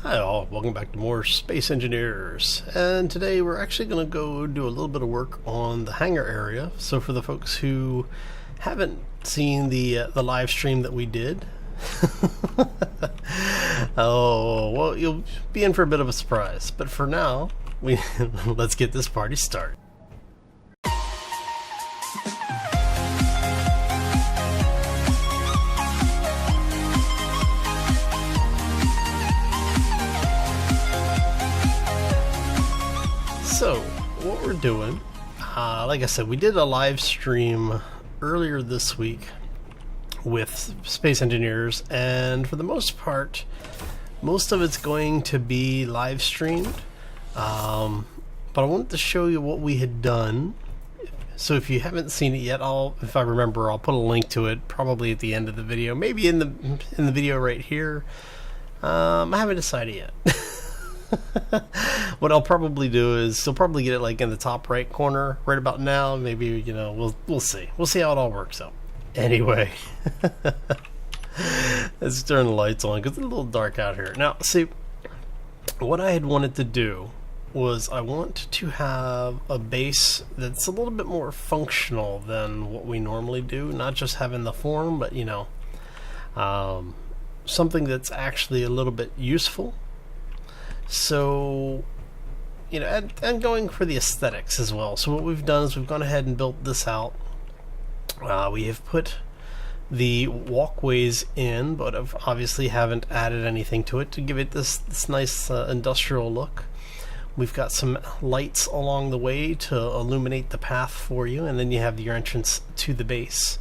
Hi all, welcome back to more Space Engineers, and today we're actually going to go do a little bit of work on the hangar area. So for the folks who haven't seen the live stream that we did, oh well, you'll be in for a bit of a surprise. But for now, let's get this party started. So, what we're doing, like I said, we did a live stream earlier this week with Space Engineers, and for the most part, most of it's going to be live streamed. But I wanted to show you what we had done. So if you haven't seen it yet, if I remember, I'll put a link to it probably at the end of the video, maybe in the video right here. I haven't decided yet. What I'll probably do is you'll probably get it like in the top right corner right about now. Maybe, you know, we'll see. We'll see how it all works out. Anyway, let's turn the lights on because it's a little dark out here. Now, see, what I had wanted to do was I want to have a base that's a little bit more functional than what we normally do. Not just having the form, but, you know, something that's actually a little bit useful. So, you know, and going for the aesthetics as well. So what we've done is we've gone ahead and built this out. We have put the walkways in, but obviously haven't added anything to it to give it this nice industrial look. We've got some lights along the way to illuminate the path for you, and then you have your entrance to the base.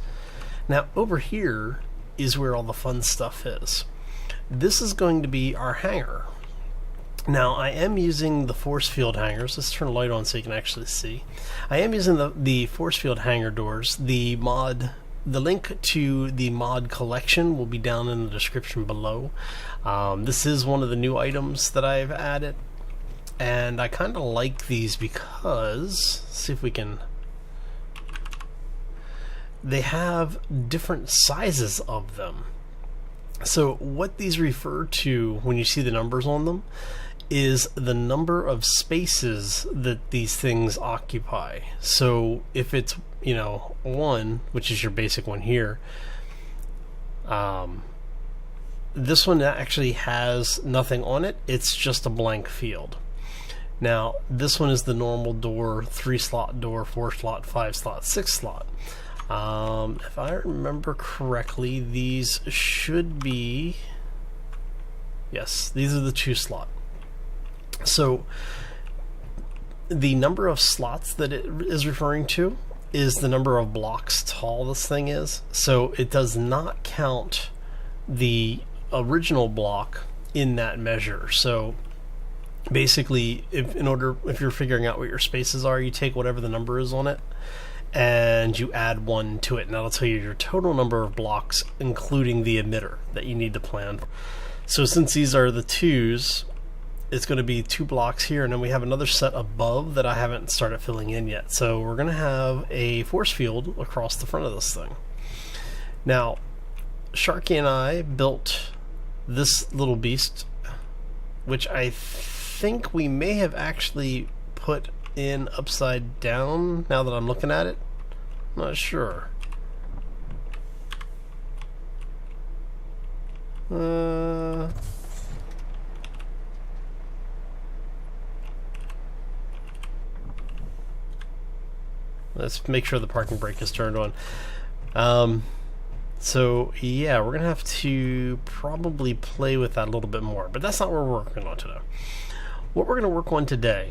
Now, over here is where all the fun stuff is. This is going to be our hangar. Now, I am using the force field hangers. Let's turn the light on so you can actually see. I am using the force field hanger doors. The link to the mod collection will be down in the description below. This is one of the new items that I've added, and I kind of like these because, let's see if we can, they have different sizes of them. So what these refer to when you see the numbers on them is the number of spaces that these things occupy. So if it's, you know, 1, which is your basic one here, this one actually has nothing on it. It's just a blank field. Now this one is the normal door, 3-slot door, 4-slot, 5-slot, 6-slot. If I remember correctly, these should be, yes, these are the 2-slot. So the number of slots that it is referring to is the number of blocks tall this thing is. So it does not count the original block in that measure. So basically, if you're figuring out what your spaces are, you take whatever the number is on it and you add 1 to it, and that'll tell you your total number of blocks, including the emitter that you need to plan. So since these are the 2s, it's going to be 2 blocks here, and then we have another set above that I haven't started filling in yet. So we're going to have a force field across the front of this thing. Now, Sharky and I built this little beast, which I think we may have actually put in upside down now that I'm looking at it. I'm not sure. Let's make sure the parking brake is turned on. So yeah, we're gonna have to probably play with that a little bit more, but that's not what we're working on today. What we're gonna work on today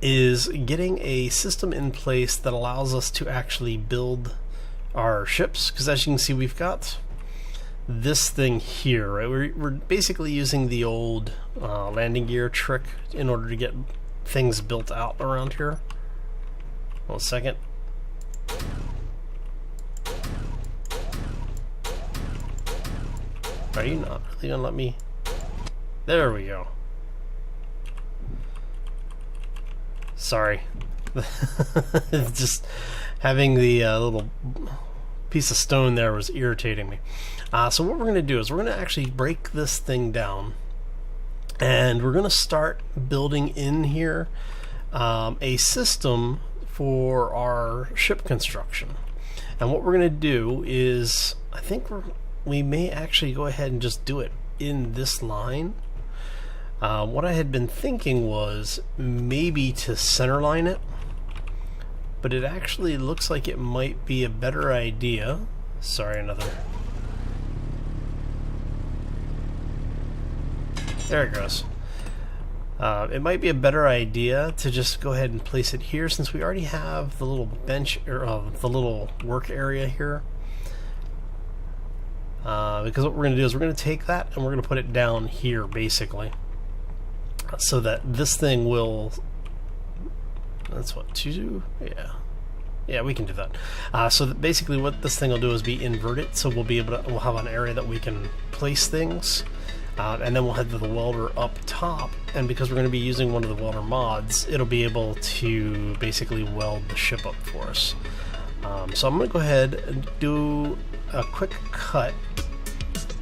is getting a system in place that allows us to actually build our ships, because as you can see, we've got this thing here, right? We're basically using the old landing gear trick in order to get things built out around here. Hold on a second. Are you not really gonna let me? There we go. Sorry. Just having the little piece of stone there was irritating me. So what we're going to do is we're going to actually break this thing down And we're going to start building in here a system for our ship construction. And what we're going to do is, I think we may actually go ahead and just do it in this line. What I had been thinking was maybe to centerline it, but it actually looks like it might be a better idea. Sorry, another. There it goes. It might be a better idea to just go ahead and place it here, since we already have the little bench, or the little work area here. Because what we're going to do is we're going to take that and we're going to put it down here, basically, so that this thing will. That's what, 2? Yeah, we can do that. So that basically what this thing will do is be inverted, so we'll be able to, we'll have an area that we can place things. And then we'll head to the welder up top, and because we're going to be using one of the welder mods, it'll be able to basically weld the ship up for us. So I'm going to go ahead and do a quick cut,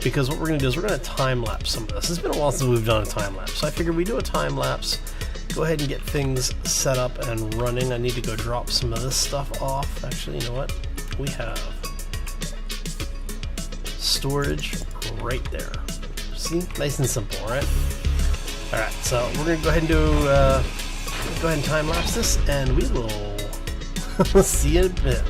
because what we're going to do is we're going to time-lapse some of this. It's been a while since we've done a time-lapse, so I figured we do a time-lapse, go ahead and get things set up and running. I need to go drop some of this stuff off. Actually, you know what? We have storage right there. See? Nice and simple, right? Alright, so we're going to go ahead and go ahead and time-lapse this, and we will see you in a bit.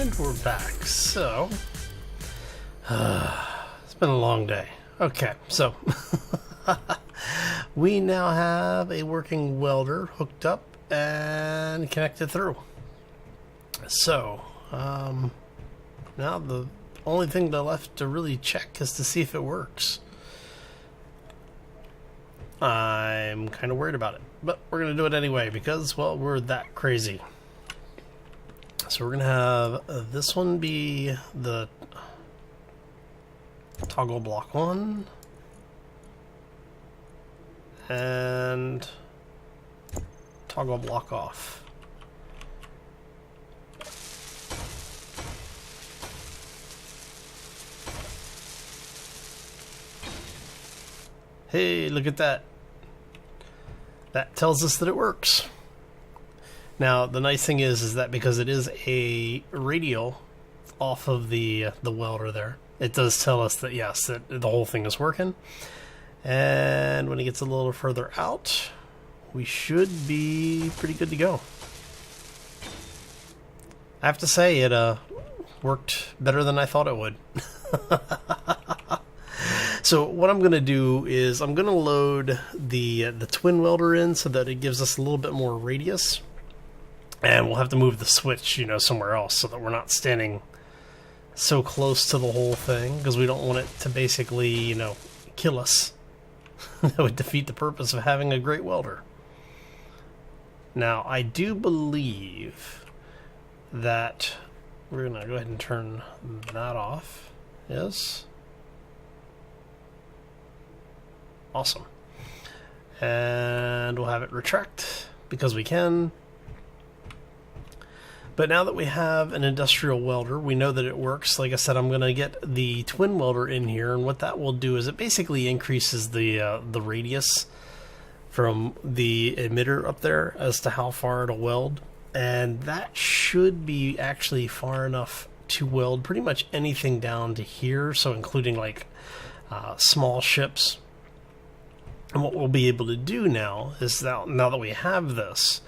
And we're back. So, it's been a long day. Okay, so we now have a working welder hooked up and connected through. So, now the only thing left to really check is to see if it works. I'm kind of worried about it, but we're going to do it anyway because, well, we're that crazy. So we're going to have this one be the toggle block 1 and toggle block off. Hey, look at that. That tells us that it works. Now, the nice thing is that because it is a radial off of the welder there, it does tell us that, yes, that the whole thing is working. And when it gets a little further out, we should be pretty good to go. I have to say, it worked better than I thought it would. So what I'm going to do is I'm going to load the twin welder in so that it gives us a little bit more radius. And we'll have to move the switch, somewhere else so that we're not standing so close to the whole thing, because we don't want it to basically, kill us. That would defeat the purpose of having a great welder. Now, I do believe that we're going to go ahead and turn that off. Yes. Awesome. And we'll have it retract because we can. But now that we have an industrial welder, we know that it works. Like I said, I'm going to get the twin welder in here, and what that will do is it basically increases the radius from the emitter up there as to how far it'll weld. And that should be actually far enough to weld pretty much anything down to here, so including like small ships. And what we'll be able to do now is now that we have this,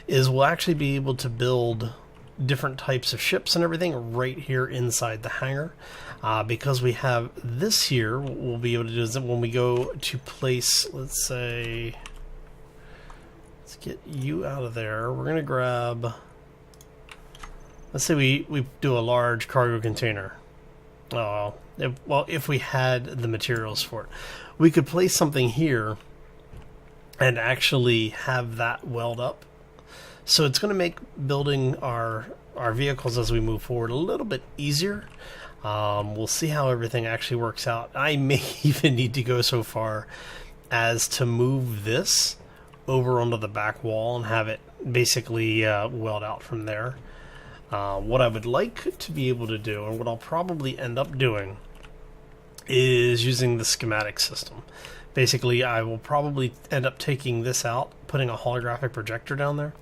is we'll actually be able to build different types of ships and everything right here inside the hangar. Because we have this here, what we'll be able to do is that when we go to place, let's say, let's get you out of there. We're going to grab, let's say we do a large cargo container. Oh, if we had the materials for it, we could place something here and actually have that weld up. So it's going to make building our vehicles as we move forward a little bit easier. We'll see how everything actually works out. I may even need to go so far as to move this over onto the back wall and have it basically weld out from there. What I would like to be able to do, and what I'll probably end up doing, is using the schematic system. Basically, I will probably end up taking this out, putting a holographic projector down there.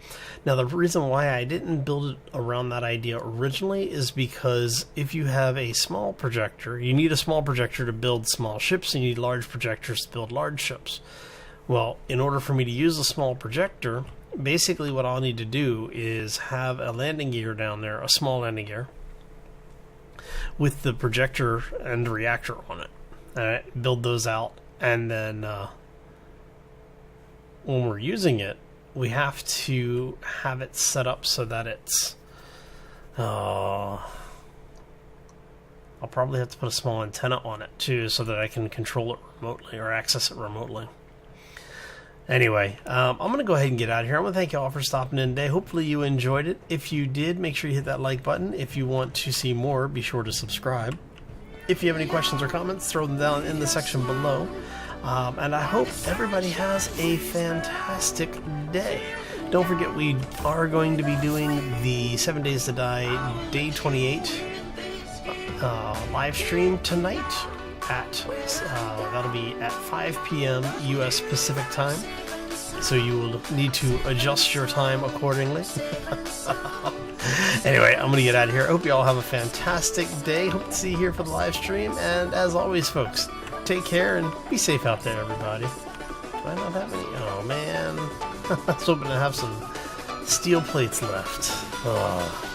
Now, the reason why I didn't build it around that idea originally is because if you have a small projector, you need a small projector to build small ships, and you need large projectors to build large ships. Well, in order for me to use a small projector, basically what I'll need to do is have a landing gear down there, a small landing gear, with the projector and the reactor on it. Alright, build those out, and then when we're using it, we have to have it set up so that it's I'll probably have to put a small antenna on it too, so that I can control it remotely or access it remotely. Anyway, I'm going to go ahead and get out of here. I'm going to thank you all for stopping in today. Hopefully you enjoyed it. If you did, make sure you hit that like button. If you want to see more, be sure to subscribe. If you have any questions or comments, throw them down in the section below. And I hope everybody has a fantastic day. Don't forget, we are going to be doing the 7 Days to Die Day 28 live stream tonight. That'll be at 5 p.m. U.S. Pacific time, so you will need to adjust your time accordingly. Anyway, I'm gonna get out of here. I hope you all have a fantastic day. Hope to see you here for the live stream, and as always, folks, take care and be safe out there, everybody. Do I not have any? Oh man, I was hoping to have some steel plates left. Oh.